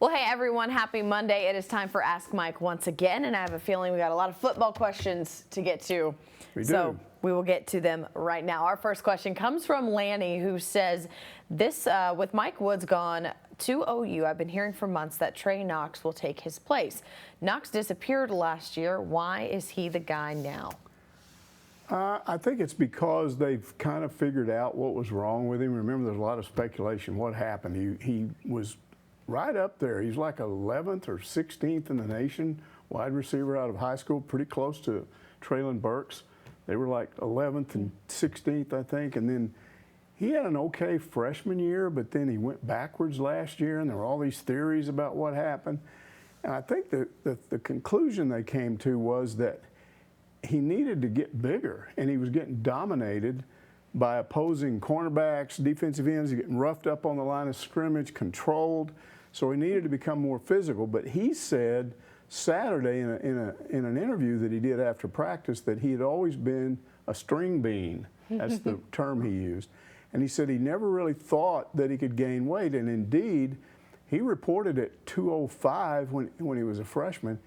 Well, hey, everyone, happy Monday. It is time for Ask Mike once again, and I have a feeling we got a lot of football questions to get to. We do. So we will get to them right now. Our first question comes from Lanny, who says, this with Mike Woods gone to OU, I've been hearing for months that Trey Knox will take his place. Knox disappeared last year. Why is he the guy now? I think it's because they've kind of figured out what was wrong with him. Remember, there's a lot of speculation. What happened? He was right up there. He's like 11th or 16th in the nation, wide receiver out of high school, pretty close to Traylon Burks. They were like 11th and 16th, I think. And then he had an okay freshman year, but then he went backwards last year, and there were all these theories about what happened. And I think that the conclusion they came to was that he needed to get bigger, and he was getting dominated by opposing cornerbacks, defensive ends, getting roughed up on the line of scrimmage, controlled. So he needed to become more physical. But he said Saturday in an interview that he did after practice that he had always been a string bean. That's the term he used. And he said he never really thought that he could gain weight. And indeed, he reported at 205 when he was a freshman.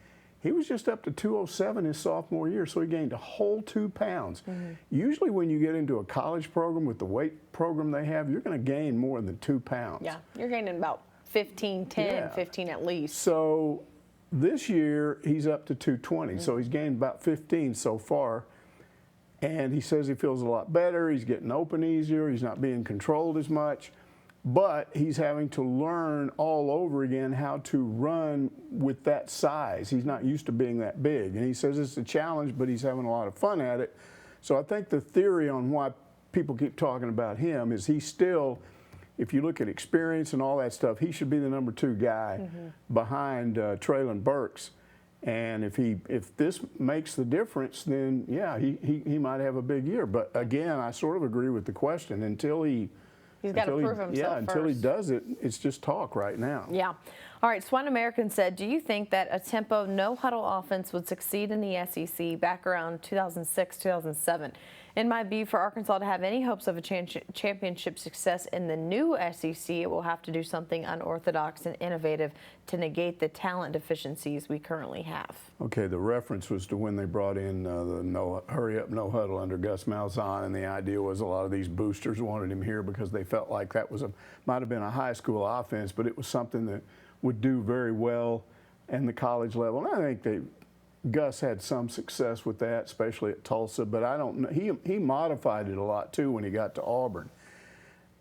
He was just up to 207 his sophomore year, so he gained a whole 2 pounds. Usually when you get into a college program with the weight program they have, you're going to gain more than 2 pounds. Yeah, you're gaining about 15, 10, 15 at least. So this year he's up to 220, so he's gained about 15 so far. And he says he feels a lot better. He's getting open easier. He's not being controlled as much. But he's having to learn all over again how to run with that size. He's not used to being that big. And he says it's a challenge, but he's having a lot of fun at it. So I think the theory on why people keep talking about him is he's still, if you look at experience and all that stuff, he should be the number 2 guy behind Traylon Burks. And if this makes the difference, then yeah, he might have a big year. But again, I sort of agree with the question. He's got to prove himself Yeah, first. until he does it, it's just talk right now. Yeah. All right, Swan American said, do you think that a tempo, no-huddle offense would succeed in the SEC back around 2006, 2007? In my view, for Arkansas to have any hopes of a championship success in the new SEC, it will have to do something unorthodox and innovative to negate the talent deficiencies we currently have. Okay, the reference was to when they brought in the hurry-up, no-huddle under Gus Malzahn, and the idea was a lot of these boosters wanted him here because they felt like that was might have been a high school offense, but it was something that would do very well in the college level. And I think Gus had some success with that, especially at Tulsa, but I don't know. He modified it a lot too when he got to Auburn.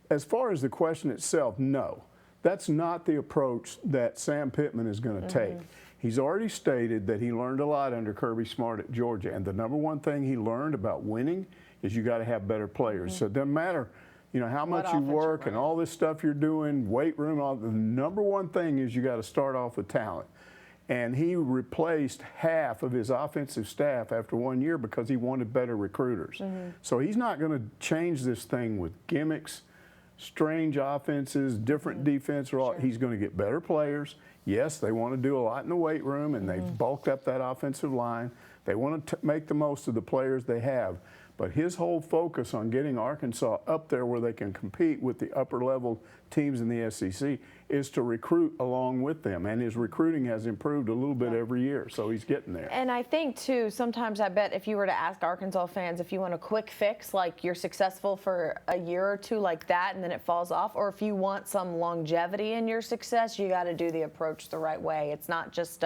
As far as the question itself, no. That's not the approach that Sam Pittman is going to take. He's already stated that he learned a lot under Kirby Smart at Georgia, and the number one thing he learned about winning is you got to have better players. So it doesn't matter, you know, how much you work and all this stuff you're doing, weight room, all the number one thing is you got to start off with talent. And he replaced half of his offensive staff after 1 year because he wanted better recruiters. So he's not going to change this thing with gimmicks, strange offenses, different defense. He's going to get better players. Yes, they want to do a lot in the weight room, and they've bulked up that offensive line. They want to make the most of the players they have. But his whole focus on getting Arkansas up there where they can compete with the upper-level teams in the SEC is to recruit along with them. And his recruiting has improved a little bit every year, so he's getting there. And I think, too, sometimes I bet if you were to ask Arkansas fans if you want a quick fix, like you're successful for a year or two like that and then it falls off, or if you want some longevity in your success, you got to do the approach the right way. It's not just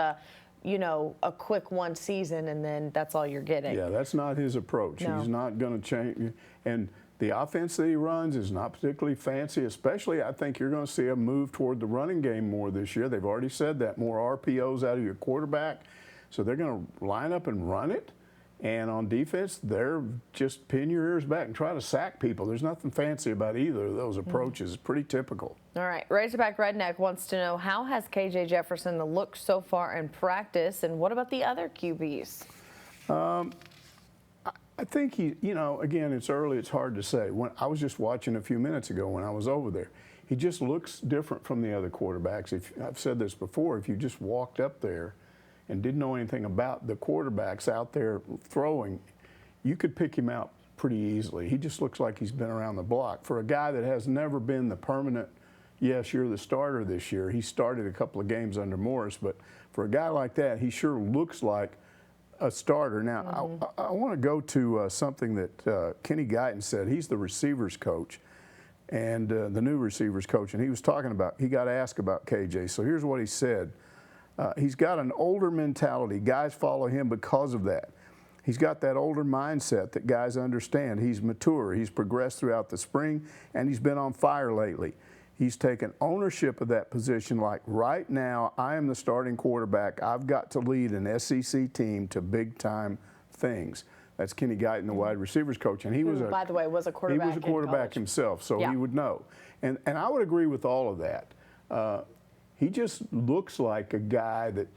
you know, a quick one season and then that's all you're getting. Yeah, that's not his approach. No. He's not going to change. And the offense that he runs is not particularly fancy, especially I think you're going to see a move toward the running game more this year. They've already said that, more RPOs out of your quarterback. So they're going to line up and run it. And on defense, they're just pin your ears back and try to sack people. There's nothing fancy about either of those approaches. It's pretty typical. All right. Razorback Redneck wants to know, how has KJ Jefferson looked so far in practice, and what about the other QBs? I think he, you know, again, it's early. It's hard to say. When I was just watching a few minutes ago when I was over there, he just looks different from the other quarterbacks. I've said this before. If you just walked up there and didn't know anything about the quarterbacks out there throwing, you could pick him out pretty easily. He just looks like he's been around the block. For a guy that has never been the permanent yes, you're the starter this year. He started a couple of games under Morris, but for a guy like that, he sure looks like a starter. Now, I want to go to something that Kenny Guyton said. He's the receivers coach and the new receivers coach, and he was talking about, he got asked about KJ. So here's what he said. He's got an older mentality. Guys follow him because of that. He's got that older mindset that guys understand. He's mature. He's progressed throughout the spring, and he's been on fire lately. He's taken ownership of that position like, right now, I am the starting quarterback. I've got to lead an SEC team to big-time things. That's Kenny Guyton, the wide receivers coach. And he was by the way, was a quarterback. He was a quarterback himself, so he would know. And I would agree with all of that. He just looks like a guy that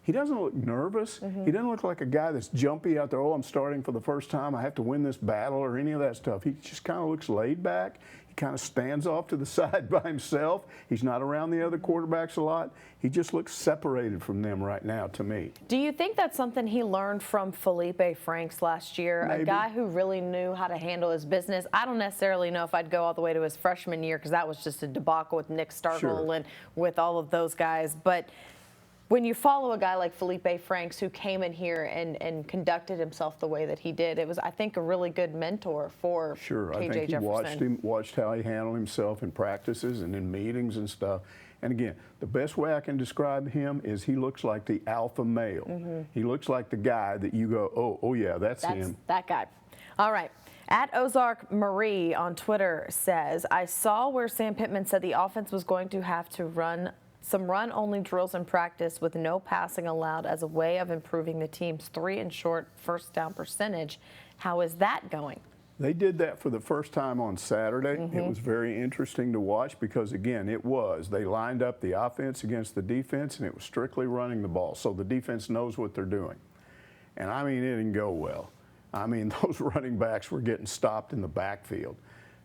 he doesn't look nervous. He doesn't look like a guy that's jumpy out there, oh, I'm starting for the first time, I have to win this battle or any of that stuff. He just kind of looks laid back. He kind of stands off to the side by himself. He's not around the other quarterbacks a lot. He just looks separated from them right now to me. Do you think that's something he learned from Felipe Franks last year? Maybe. A guy who really knew how to handle his business. I don't necessarily know if I'd go all the way to his freshman year because that was just a debacle with Nick Starkel and with all of those guys. But when you follow a guy like Felipe Franks who came in here and conducted himself the way that he did, it was, I think, a really good mentor for KJ I think Jefferson. he watched how he handled himself in practices and in meetings and stuff. And again, the best way I can describe him is he looks like the alpha male. He looks like the guy that you go, oh yeah, that's him. That guy. All right. At Ozark Marie on Twitter says, I saw where Sam Pittman said the offense was going to have to run some run-only drills in practice with no passing allowed as a way of improving the team's 3 and short first down percentage. How is that going? They did that for the first time on Saturday. It was very interesting to watch because, again, they lined up the offense against the defense, and it was strictly running the ball. So the defense knows what they're doing. And, I mean, it didn't go well. I mean, those running backs were getting stopped in the backfield.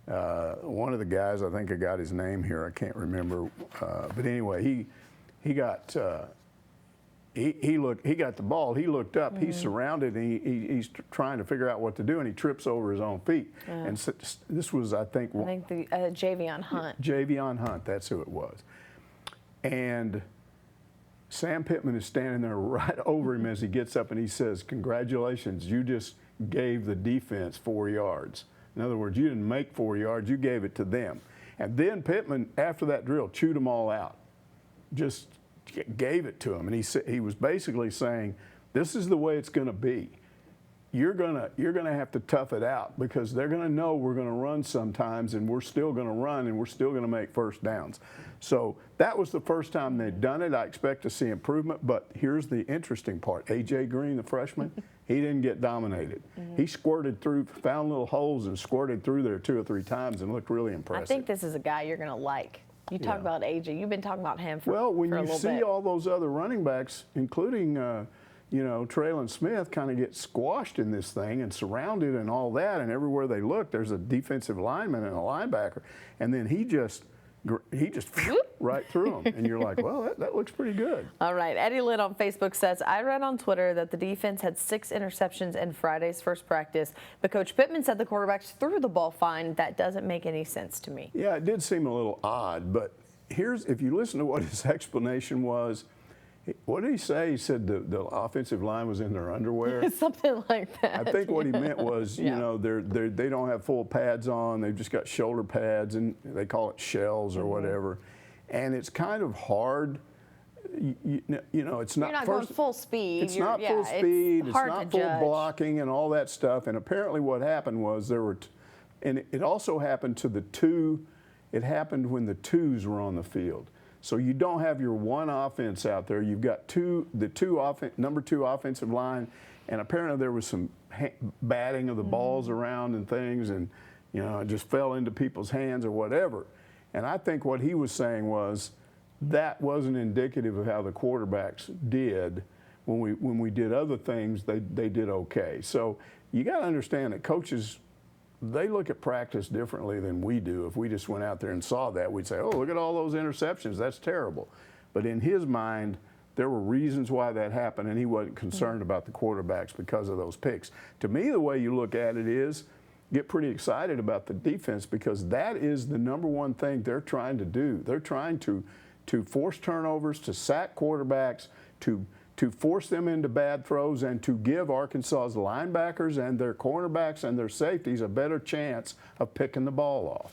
One of the guys, I think I got his name here, I can't remember, but anyway, he got the ball, he looked up, he's surrounded, and he's trying to figure out what to do, and he trips over his own feet. And so, this was, I think the Javion Hunt. Javion Hunt, that's who it was. And Sam Pittman is standing there right over him as he gets up, and he says, congratulations, you just gave the defense 4 yards. In other words, you didn't make 4 yards, you gave it to them. And then Pittman, after that drill, chewed them all out, just gave it to them. And he was basically saying, this is the way it's going to be. You're gonna have to tough it out because they're going to know we're going to run sometimes, and we're still going to run, and we're still going to make first downs. So that was the first time they'd done it. I expect to see improvement, but here's the interesting part. A.J. Green, the freshman, he didn't get dominated. He squirted through, found little holes and squirted through there 2 or 3 times and looked really impressive. I think this is a guy you're going to like. You talk about A.J. You've been talking about him for a little bit. Well, when you see all those other running backs, including Traylon Smith, kind of get squashed in this thing and surrounded and all that, and everywhere they look, there's a defensive lineman and a linebacker, and then he just right through them, and you're like, well, that looks pretty good. All right. Eddie Litt on Facebook says, I read on Twitter that the defense had 6 interceptions in Friday's first practice, but Coach Pittman said the quarterbacks threw the ball fine. That doesn't make any sense to me. Yeah, it did seem a little odd, but if you listen to what his explanation was, what did he say? He said the offensive line was in their underwear. Something like that. I think what he meant was, they don't have full pads on. They've just got shoulder pads, and they call it shells or whatever. And it's kind of hard. It's not. You're not going full speed. It's not full speed. It's not full judge. blocking and all that stuff. And apparently, what happened was and it also happened to the two. It happened when the twos were on the field. So you don't have your one offense out there. You've got number 2 offensive line, and apparently there was some batting of the balls around and things, and it just fell into people's hands or whatever. And I think what he was saying was that wasn't indicative of how the quarterbacks did. When we did other things, they did okay. So you got to understand that coaches, they look at practice differently than we do. If we just went out there and saw that, we'd say, oh, look at all those interceptions. That's terrible. But in his mind, there were reasons why that happened, and he wasn't concerned about the quarterbacks because of those picks. To me, the way you look at it is get pretty excited about the defense because that is the number one thing they're trying to do. They're trying to force turnovers, to sack quarterbacks, to force them into bad throws, and to give Arkansas's linebackers and their cornerbacks and their safeties a better chance of picking the ball off.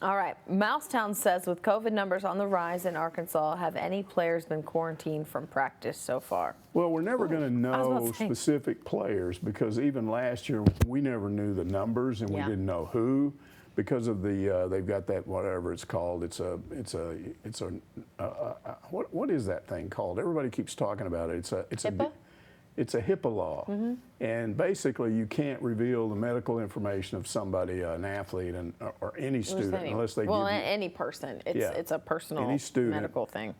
All right. Mousetown says, with COVID numbers on the rise in Arkansas, have any players been quarantined from practice so far? Well, we're never going to I was about know to say. specific players because even last year we never knew the numbers and we Yeah. didn't know who because of the they've got that whatever it's called. What is that thing called? Everybody keeps talking about it. HIPAA? It's a HIPAA law, and basically you can't reveal the medical information of somebody, an athlete, or any student, unless they give you, any person. It's a personal any student, medical thing.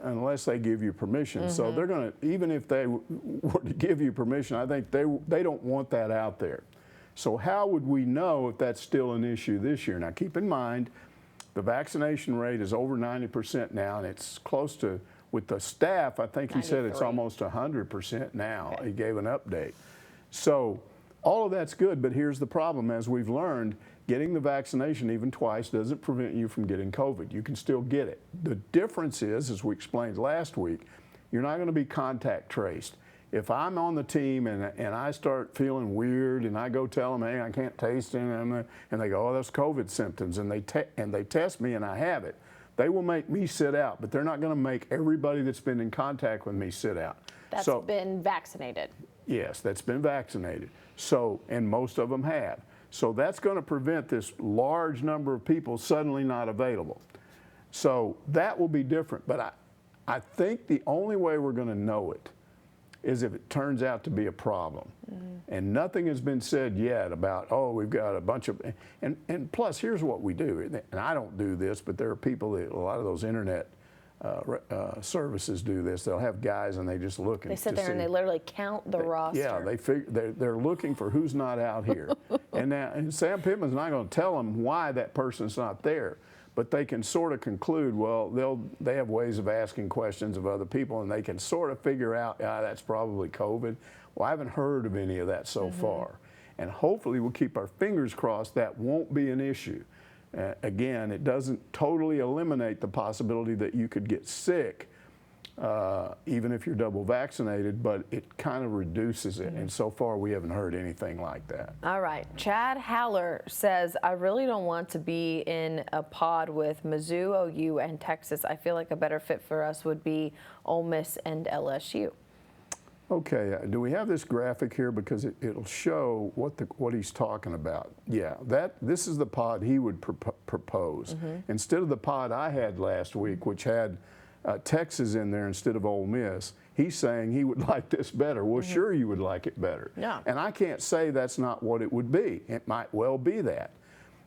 Unless they give you permission. So they're going to, even if they were to give you permission, I think they don't want that out there. So how would we know if that's still an issue this year? Now keep in mind, the vaccination rate is over 90% now, and it's close to, with the staff, I think he said it's 93. almost 100% now. Okay. He gave an update. So all of that's good, but here's the problem. As we've learned, getting the vaccination even twice doesn't prevent you from getting COVID. You can still get it. The difference is, as we explained last week, you're not going to be contact traced. If I'm on the team and I start feeling weird and I go tell them, hey, I can't taste it, and they go, oh, that's COVID symptoms, and they test me and I have it, they will make me sit out, but they're not going to make everybody that's been in contact with me sit out. That's been vaccinated. Yes, that's been vaccinated. So, and most of them have. So that's going to prevent this large number of people suddenly not available. So that will be different. But I think the only way we're going to know it is if it turns out to be a problem. And nothing has been said yet about, oh, we've got a bunch of, and plus, here's what we do. And I don't do this, but there are people that, a lot of those internet services do this. They'll have guys and they just look. They sit there and they literally count the roster. Yeah, they're looking for who's not out here. and Sam Pittman's not going to tell them why that person's not there. But they can sort of conclude, well, they have ways of asking questions of other people, and they can sort of figure out, that's probably COVID. Well, I haven't heard of any of that so far. And hopefully we'll keep our fingers crossed that won't be an issue. Again, it doesn't totally eliminate the possibility that you could get sick, even if you're double vaccinated, but it kind of reduces it. And so far, we haven't heard anything like that. All right. Chad Haller says, I really don't want to be in a pod with Mizzou, OU, and Texas. I feel like a better fit for us would be Ole Miss and LSU. Okay, do we have this graphic here? Because it'll show what he's talking about. Yeah, this is the pod he would propose. Instead of the pod I had last week, which had Texas in there instead of Ole Miss, he's saying he would like this better. Well, sure you would like it better. Yeah. And I can't say that's not what it would be. It might well be that.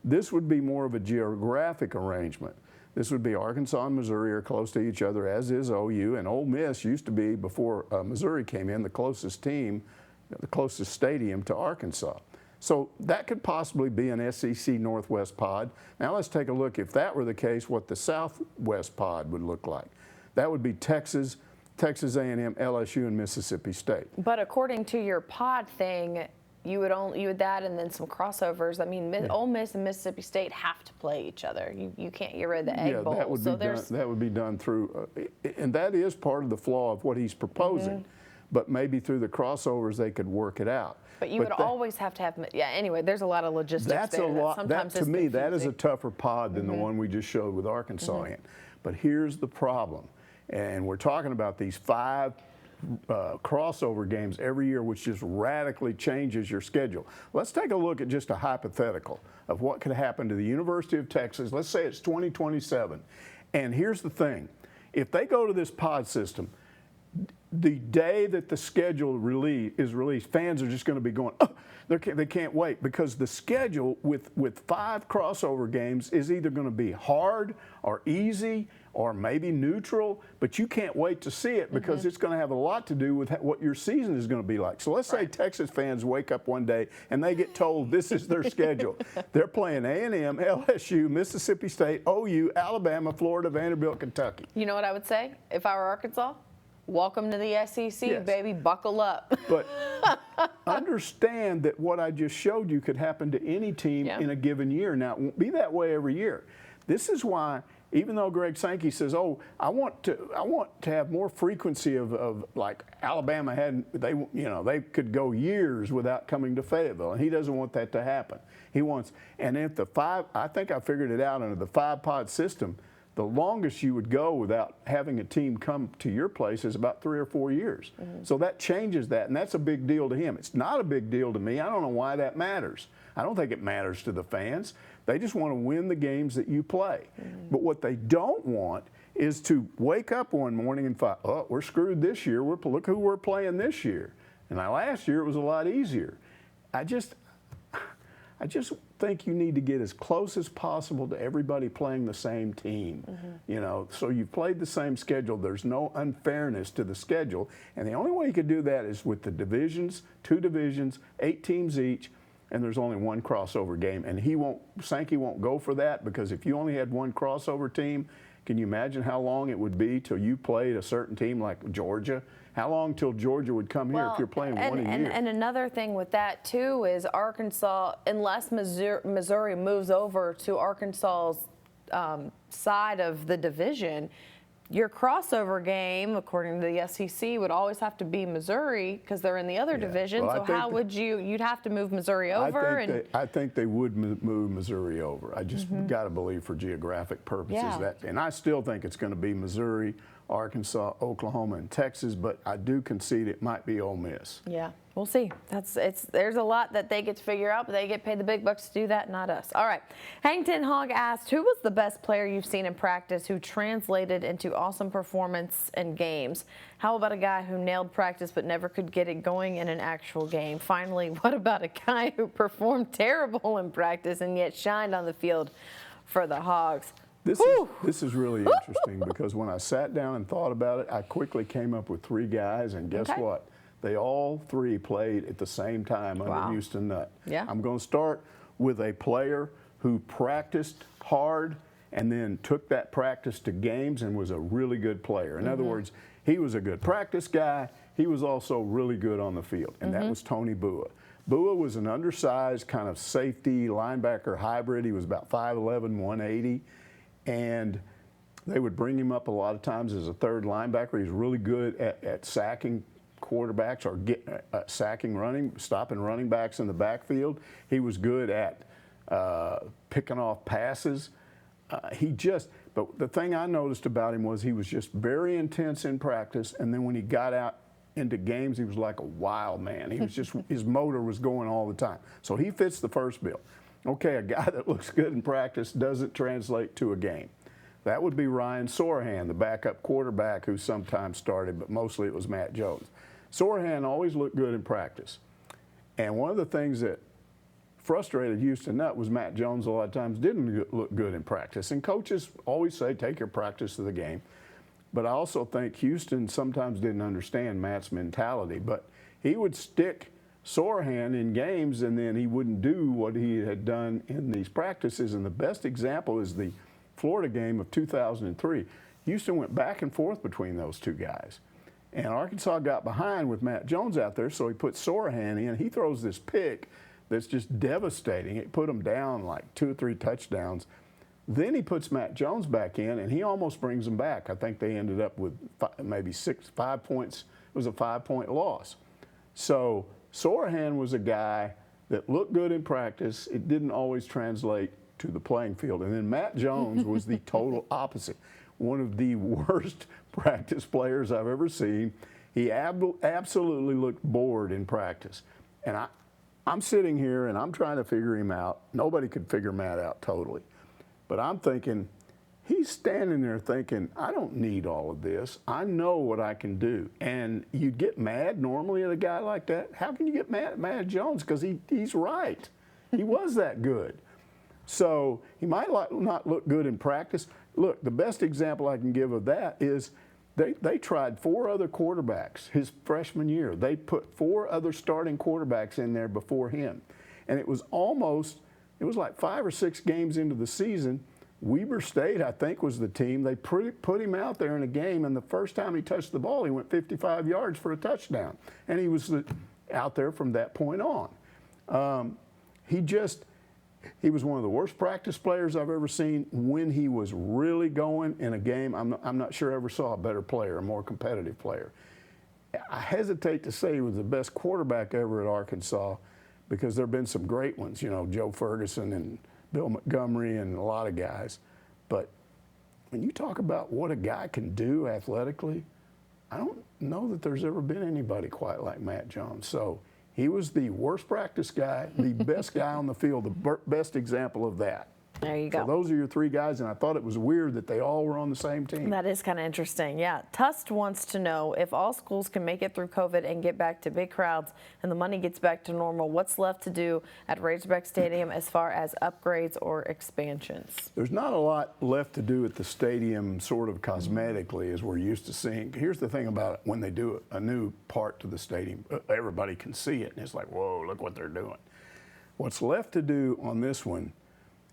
This would be more of a geographic arrangement. This would be Arkansas and Missouri are close to each other, as is OU, and Ole Miss used to be, before Missouri came in, the closest team, the closest stadium to Arkansas. So that could possibly be an SEC Northwest pod. Now let's take a look, if that were the case, what the Southwest pod would look like. That would be Texas, Texas A&M, LSU, and Mississippi State. But according to your pod thing, you would that and then some crossovers. I mean, Ole Miss and Mississippi State have to play each other. You can't get rid of the egg bowl. Yeah, that would be done through, and that is part of the flaw of what he's proposing. But maybe through the crossovers they could work it out. But you would always have to have, anyway, there's a lot of logistics that's there. A lot. Sometimes to me, that is a tougher pod than the one we just showed with Arkansas in. But here's the problem, and we're talking about these 5 crossover games every year, which just radically changes your schedule. Let's take a look at just a hypothetical of what could happen to the University of Texas. Let's say it's 2027. And here's the thing. If they go to this pod system, the day that the schedule is released, fans are just going to be going, oh, they can't wait, because the schedule with 5 crossover games is either going to be hard or easy or maybe neutral, but you can't wait to see it because it's going to have a lot to do with what your season is going to be like. So let's say Texas fans wake up one day and they get told this is their schedule. They're playing A&M, LSU, Mississippi State, OU, Alabama, Florida, Vanderbilt, Kentucky. You know what I would say if I were Arkansas? welcome to the SEC, Yes. baby. Buckle up. But understand that what I just showed you could happen to any team in a given year. Now, it won't be that way every year. This is why, even though Greg Sankey says, "Oh, I want to have more frequency of like Alabama had, they could go years without coming to Fayetteville," and he doesn't want that to happen. He wants, and if I think I figured it out under the 5-pod system. The longest you would go without having a team come to your place is about 3 or 4 years. So that changes that, and that's a big deal to him. It's not a big deal to me. I don't know why that matters. I don't think it matters to the fans. They just want to win the games that you play. But what they don't want is to wake up one morning and find, oh, we're screwed this year. Look who we're playing this year. And last year it was a lot easier. I just think you need to get as close as possible to everybody playing the same team. So you've played the same schedule. There's no unfairness to the schedule. And the only way you could do that is with the divisions, 2 divisions, 8 teams each, and there's only one crossover game. And Sankey won't go for that, because if you only had one crossover team, can you imagine how long it would be till you played a certain team like Georgia? How long till Georgia would come here if you're playing one a year? And another thing with that, too, is Arkansas, unless Missouri moves over to Arkansas's side of the division, your crossover game, according to the SEC, would always have to be Missouri because they're in the other division. Well, so how would you'd have to move Missouri over? I think they would move Missouri over. I just got to believe for geographic purposes and I still think it's going to be Missouri, Arkansas, Oklahoma, and Texas, but I do concede it might be Ole Miss. Yeah, we'll see. There's a lot that they get to figure out, but they get paid the big bucks to do that, not us. All right. Hangton Hogg asked, who was the best player you've seen in practice who translated into awesome performance in games? How about a guy who nailed practice but never could get it going in an actual game? Finally, what about a guy who performed terrible in practice and yet shined on the field for the Hogs? This is really interesting because when I sat down and thought about it, I quickly came up with 3 guys, and guess what? They all 3 played at the same time under Houston Nutt. Yeah. I'm going to start with a player who practiced hard and then took that practice to games and was a really good player. In other words, he was a good practice guy. He was also really good on the field, and that was Tony Bua. Bua was an undersized kind of safety linebacker hybrid. He was about 5'11", 180. And they would bring him up a lot of times as a third linebacker. He's really good at sacking quarterbacks or stopping running backs in the backfield. He was good at picking off passes. But the thing I noticed about him was he was just very intense in practice, and then when he got out into games, he was like a wild man. He was just, his motor was going all the time. So he fits the first bill. Okay, a guy that looks good in practice doesn't translate to a game. That would be Ryan Sorahan, the backup quarterback who sometimes started, but mostly it was Matt Jones. Sorahan always looked good in practice. And one of the things that frustrated Houston Nutt was Matt Jones a lot of times didn't look good in practice. And coaches always say, take your practice to the game. But I also think Houston sometimes didn't understand Matt's mentality. But he would stick Sorahan in games, and then he wouldn't do what he had done in these practices. And the best example is the Florida game of 2003. Houston went back and forth between those 2 guys. And Arkansas got behind with Matt Jones out there, so he put Sorahan in. He throws this pick that's just devastating. It put him down like 2 or 3 touchdowns. Then he puts Matt Jones back in, and he almost brings them back. I think they ended up with maybe 5 points. It was a 5-point loss. So Sorahan was a guy that looked good in practice. It didn't always translate to the playing field. And then Matt Jones was the total opposite. One of the worst practice players I've ever seen. He absolutely looked bored in practice. And I'm sitting here and I'm trying to figure him out. Nobody could figure Matt out totally. But I'm thinking, he's standing there thinking, I don't need all of this. I know what I can do. And you'd get mad normally at a guy like that. How can you get mad at Matt Jones? Because he's right. He was that good. So he might not look good in practice. Look, the best example I can give of that is they tried 4 other quarterbacks his freshman year. They put 4 other starting quarterbacks in there before him. And it was like 5 or 6 games into the season, Weber State, I think, was the team. They put him out there in a game, and the first time he touched the ball, he went 55 yards for a touchdown. And he was out there from that point on. He was one of the worst practice players I've ever seen. When he was really going in a game, I'm not sure I ever saw a better player, a more competitive player. I hesitate to say he was the best quarterback ever at Arkansas because there have been some great ones, you know, Joe Ferguson and Bill Montgomery and a lot of guys. But when you talk about what a guy can do athletically, I don't know that there's ever been anybody quite like Matt Jones. So he was the worst practice guy, the best guy on the field, the best example of that. There you go. So those are your three guys, and I thought it was weird that they all were on the same team. That is kind of interesting. Yeah. Tust wants to know if all schools can make it through COVID and get back to big crowds and the money gets back to normal, what's left to do at Razorback Stadium as far as upgrades or expansions? There's not a lot left to do at the stadium sort of cosmetically as we're used to seeing. Here's the thing about it. When they do a new part to the stadium, everybody can see it, and it's like, whoa, look what they're doing. What's left to do on this one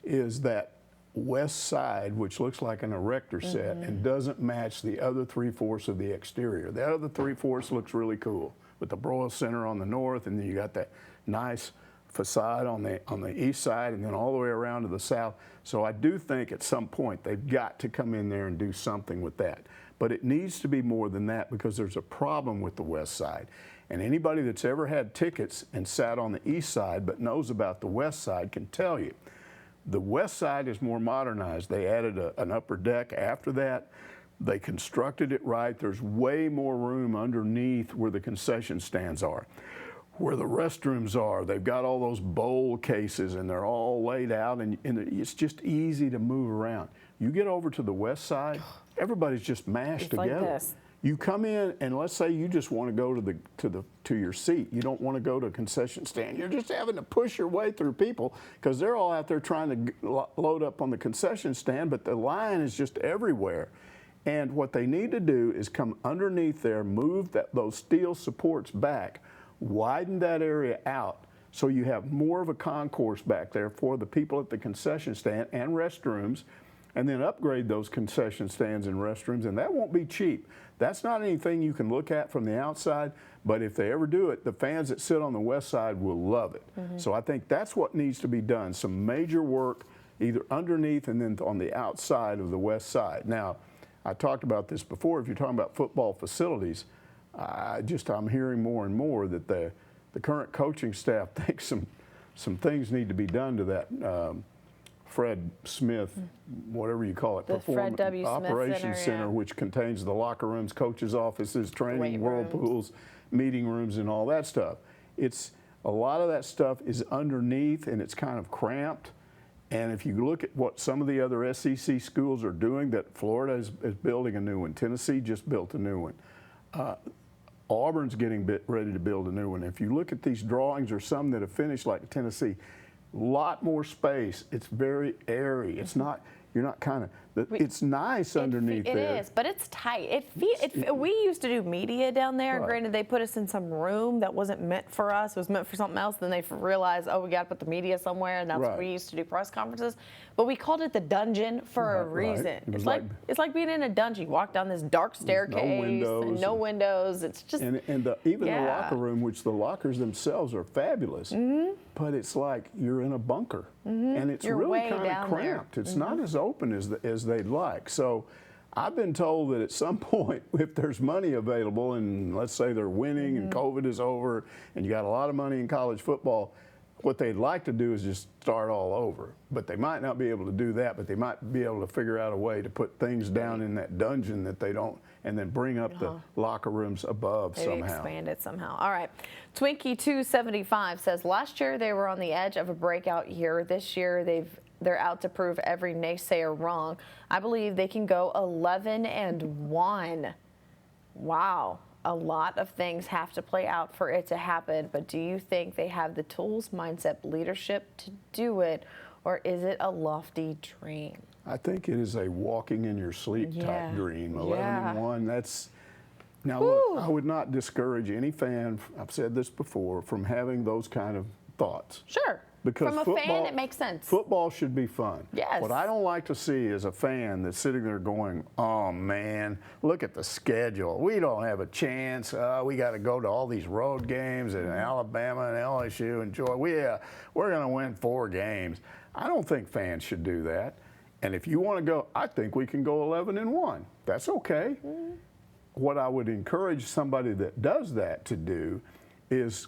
is that west side, which looks like an erector set and doesn't match the other 3/4 of the exterior. The other 3/4 looks really cool with the Broyle Center on the north, and then you got that nice facade on the east side, and then all the way around to the south. So I do think at some point they've got to come in there and do something with that. But it needs to be more than that because there's a problem with the west side. And anybody that's ever had tickets and sat on the east side but knows about the west side can tell you. The west side is more modernized. They added an upper deck after that. They constructed it right. There's way more room underneath where the concession stands are, where the restrooms are. They've got all those bowl cases, and they're all laid out, and it's just easy to move around. You get over to the west side, everybody's just mashed together. Like this. You come in, and let's say you just want to go to your seat. You don't want to go to a concession stand. You're just having to push your way through people because they're all out there trying to load up on the concession stand, but the line is just everywhere. And what they need to do is come underneath there, move those steel supports back, widen that area out so you have more of a concourse back there for the people at the concession stand and restrooms, and then upgrade those concession stands and restrooms, and that won't be cheap. That's not anything you can look at from the outside, but if they ever do it, the fans that sit on the west side will love it. So I think that's what needs to be done, some major work either underneath and then on the outside of the west side. Now, I talked about this before. If you're talking about football facilities, I'm hearing more and more that the current coaching staff thinks some things need to be done to that Fred Smith, whatever you call it, The Fred W. Smith Operations Center, yeah. which contains the locker rooms, coaches' offices, training Weight whirlpools, meeting rooms, and all that stuff. A lot of that stuff is underneath, and it's kind of cramped. And if you look at what some of the other SEC schools are doing, that Florida is building a new one. Tennessee just built a new one. Auburn's getting ready to build a new one. If you look at these drawings or some that have finished like Tennessee, lot more space. It's very airy. It's not, you're not kind of, it's nice underneath there. It is, but it's tight. We used to do media down there. Right. Granted, they put us in some room that wasn't meant for us. It was meant for something else. Then they realized, oh, we got to put the media somewhere, and that's Right. where we used to do press conferences. But we called it the dungeon for a Right. reason. It was It's like being in a dungeon. You walk down this dark staircase, and no windows. It's just even the yeah. locker room, which the lockers themselves are fabulous, but it's like you're in a bunker, and it's You're really way kind of down there. cramped. It's not as open as they'd like. So I've been told that at some point, if there's money available, and let's say they're winning and COVID is over, and you got a lot of money in college football, what they'd like to do is just start all over. But they might not be able to do that, but they might be able to figure out a way to put things down in that dungeon that they don't, and then bring up the locker rooms above maybe somehow. expand it somehow. All right. Twinkie275 says, last year they were on the edge of a breakout year. This year they're out to prove every naysayer wrong. I believe they can go 11-1. Wow. A lot of things have to play out for it to happen, but do you think they have the tools, mindset, leadership to do it, or is it a lofty dream? I think it is a walking in your sleep type dream. 11-1. That's now. Look, I would not discourage any fan. I've said this before, from having those kind of thoughts. Sure. Because From a fan, it makes sense. Football should be fun. Yes. What I don't like to see is a fan that's sitting there going, oh, man, look at the schedule. We don't have a chance. We got to go to all these road games in Alabama and LSU and Georgia. We're going to win 4 games. I don't think fans should do that. And if you want to go, I think we can go 11-1. That's okay. What I would encourage somebody that does that to do is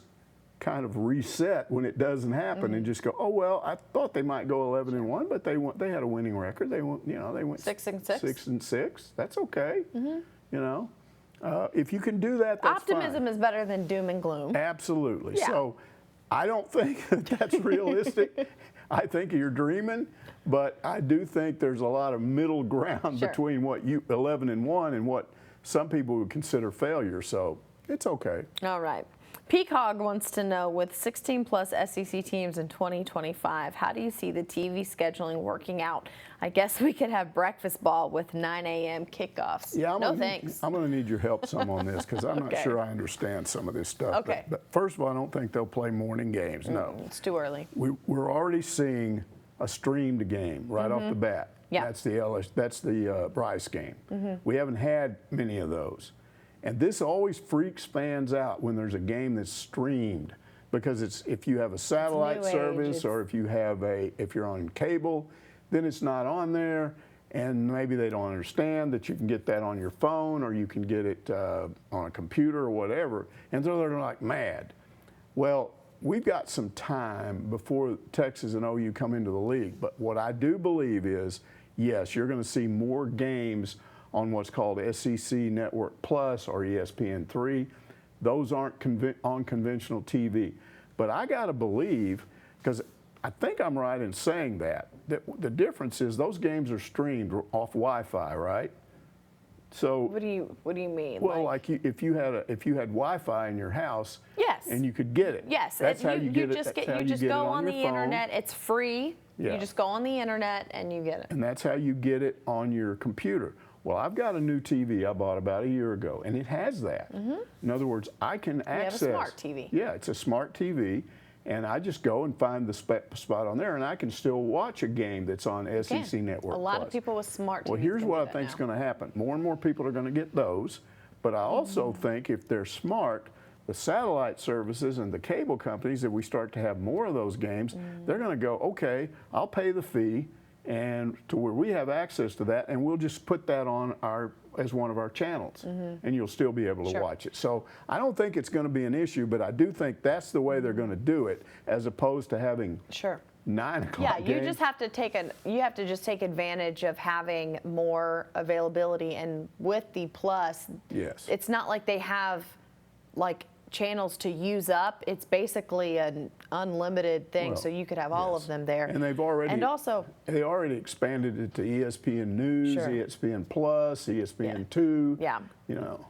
kind of reset when it doesn't happen and just go, oh well, I thought they might go 11-1, but they had a winning record. They went 6-6. 6-6. That's okay. If you can do that, that's Optimism fine. is better than doom and gloom. Absolutely. Yeah. So I don't think that's realistic. I think you're dreaming, but I do think there's a lot of middle ground between what 11-1 and what some people would consider failure. So it's okay. All right. Peacock wants to know, with 16-plus SEC teams in 2025, how do you see the TV scheduling working out? I guess we could have breakfast ball with 9 a.m. kickoffs. Yeah, Thanks. I'm going to need your help some on this because I'm not sure I understand some of this stuff. Okay. But first of all, I don't think they'll play morning games. No. It's too early. We're already seeing a streamed game right off the bat. Yeah. That's the Bryce game. We haven't had many of those. And this always freaks fans out when there's a game that's streamed, because if you have a satellite service or if you're on cable, then it's not on there, and maybe they don't understand that you can get that on your phone or you can get it on a computer or whatever, and so they're like mad. Well, we've got some time before Texas and OU come into the league, but what I do believe is, yes, you're going to see more games on what's called SEC Network Plus or ESPN3. Those aren't on conventional TV. But I got to believe, because I think I'm right in saying that the difference is those games are streamed off Wi-Fi, right? So What do you mean? well, if you had Wi-Fi in your house, Yes. and you could get it. Yes. That's how you get it. You just go on the internet. It's free. Yeah. You just go on the internet and you get it. And that's how you get it on your computer. Well, I've got a new TV I bought about a year ago, and it has that. In other words, I can access. You have a smart TV. Yeah, it's a smart TV, and I just go and find the spot on there, and I can still watch a game that's on SEC Network. A lot of people with smart TVs. Well, here's can what do I think is that going to happen. More and more people are going to get those, but I also think if they're smart, the satellite services and the cable companies, if we start to have more of those games, they're going to go, okay, I'll pay the fee, and to where we have access to that, and we'll just put that on as one of our channels, and you'll still be able to watch it. So I don't think it's going to be an issue, but I do think that's the way they're going to do it, as opposed to having 9 o'clock Yeah, you just have to take advantage of having more availability, and with the Plus, it's not like they have channels to use up. It's basically an unlimited thing, Well, so you could have all of them there. And they already expanded it to ESPN News, ESPN Plus, ESPN2. Yeah.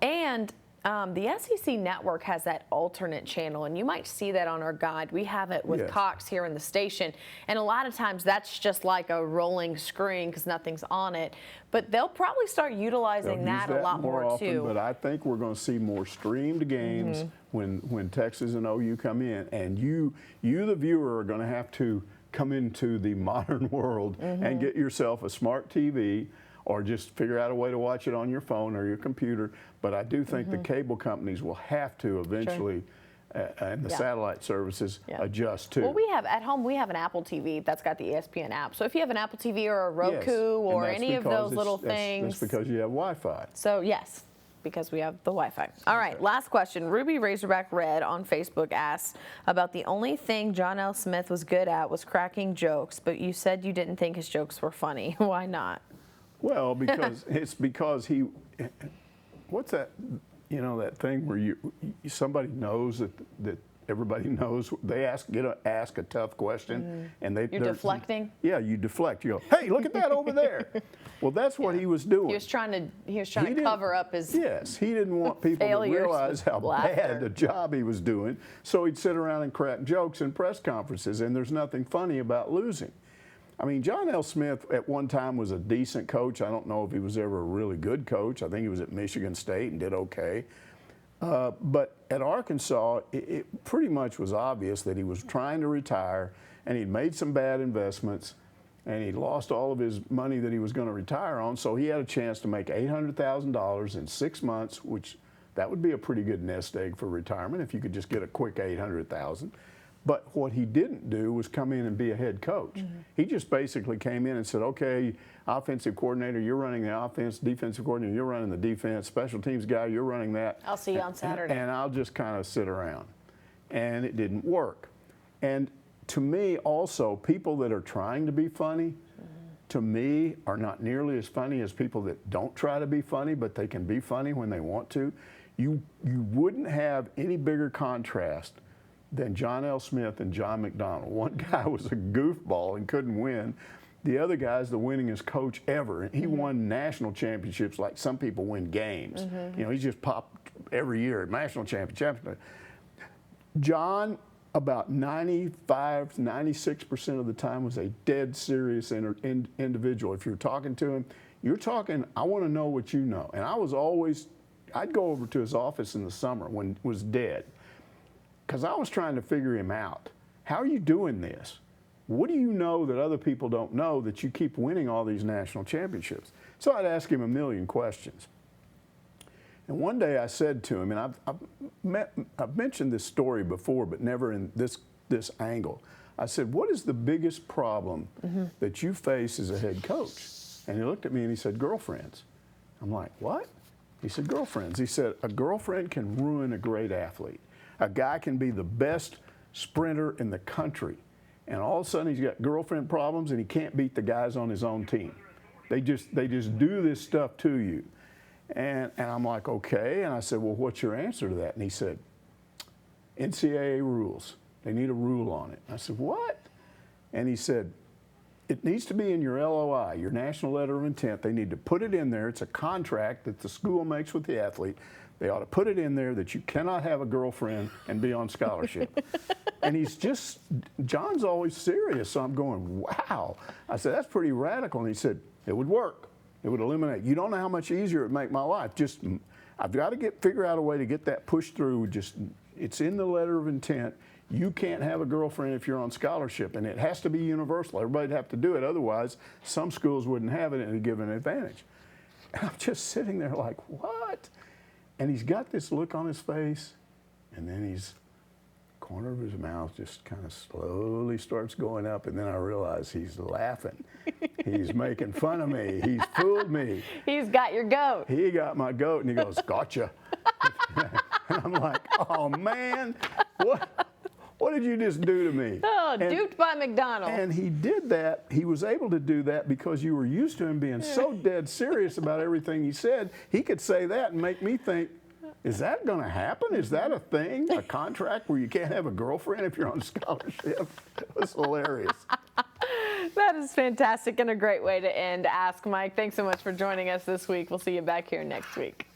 And the SEC Network has that alternate channel, and you might see that on our guide. We have it with Cox here in the station, and a lot of times that's just like a rolling screen because nothing's on it. But they'll probably start utilizing that a lot more often, too. But I think we're going to see more streamed games when Texas and OU come in, and you the viewer, are going to have to come into the modern world and get yourself a smart TV, or just figure out a way to watch it on your phone or your computer. But I do think the cable companies will have to eventually, and the satellite services, adjust too. Well, at home we have an Apple TV that's got the ESPN app. So if you have an Apple TV or a Roku or any of those little things. That's because you have Wi-Fi. So yes, because we have the Wi-Fi. All right, last question. Ruby Razorback Red on Facebook asks about the only thing John L. Smith was good at was cracking jokes, but you said you didn't think his jokes were funny. Why not? Well, because he, what's that, that thing where somebody knows that everybody knows, they ask a tough question, and they're deflecting? Yeah, you deflect. You go, hey, look at that over there. Well, that's what he was doing. He was trying to cover up his Yes, he didn't want people to realize how bad the job he was doing, so he'd sit around and crack jokes in press conferences, and there's nothing funny about losing. I mean, John L. Smith at one time was a decent coach. I don't know if he was ever a really good coach. I think he was at Michigan State and did okay. But at Arkansas, it pretty much was obvious that he was trying to retire, and he'd made some bad investments, and he'd lost all of his money that he was going to retire on. So he had a chance to make $800,000 in 6 months, which that would be a pretty good nest egg for retirement if you could just get a quick $800,000. But what he didn't do was come in and be a head coach. He just basically came in and said, okay, offensive coordinator, you're running the offense, defensive coordinator, you're running the defense, special teams guy, you're running that. I'll see you on Saturday. And I'll just kind of sit around. And it didn't work. And to me, also, people that are trying to be funny, to me, are not nearly as funny as people that don't try to be funny, but they can be funny when they want to. You wouldn't have any bigger contrast than John L. Smith and John McDonald. One guy was a goofball and couldn't win. The other guy's the winningest coach ever. And he won national championships like some people win games. You know, he's just popped every year, national champion. John, about 95, 96% of the time, was a dead serious individual. If you're talking to him, you're talking, I want to know what you know. And I'd go over to his office in the summer when it was dead, because I was trying to figure him out. How are you doing this? What do you know that other people don't know that you keep winning all these national championships? So I'd ask him a million questions. And one day I said to him, and I've mentioned this story before, but never in this angle. I said, what is the biggest problem that you face as a head coach? And he looked at me and he said, girlfriends. I'm like, what? He said, girlfriends. He said, a girlfriend can ruin a great athlete. A guy can be the best sprinter in the country, and all of a sudden he's got girlfriend problems and he can't beat the guys on his own team. They just do this stuff to you. And I'm like, okay. And I said, well, what's your answer to that? And he said, NCAA rules. They need a rule on it. I said, what? And he said, it needs to be in your LOI, your national letter of intent. They need to put it in there. It's a contract that the school makes with the athlete. They ought to put it in there that you cannot have a girlfriend and be on scholarship. And John's always serious. So I'm going, wow. I said, that's pretty radical. And he said, it would work. It would eliminate. You don't know how much easier it would make my life. I've got to figure out a way to get that pushed through. It's in the letter of intent. You can't have a girlfriend if you're on scholarship, and it has to be universal. Everybody'd have to do it. Otherwise, some schools wouldn't have it and it'd give an advantage. And I'm just sitting there like, what? And he's got this look on his face, and then corner of his mouth just kind of slowly starts going up, and then I realize he's laughing. He's making fun of me. He's fooled me. He's got your goat. He got my goat, and he goes, gotcha. And I'm like, oh, man, what did you just do to me? Oh, duped by McDonald. And he did that. He was able to do that because you were used to him being so dead serious about everything he said. He could say that and make me think, is that going to happen? Is that a thing? A contract where you can't have a girlfriend if you're on scholarship? It was hilarious. That is fantastic and a great way to end Ask Mike. Thanks so much for joining us this week. We'll see you back here next week.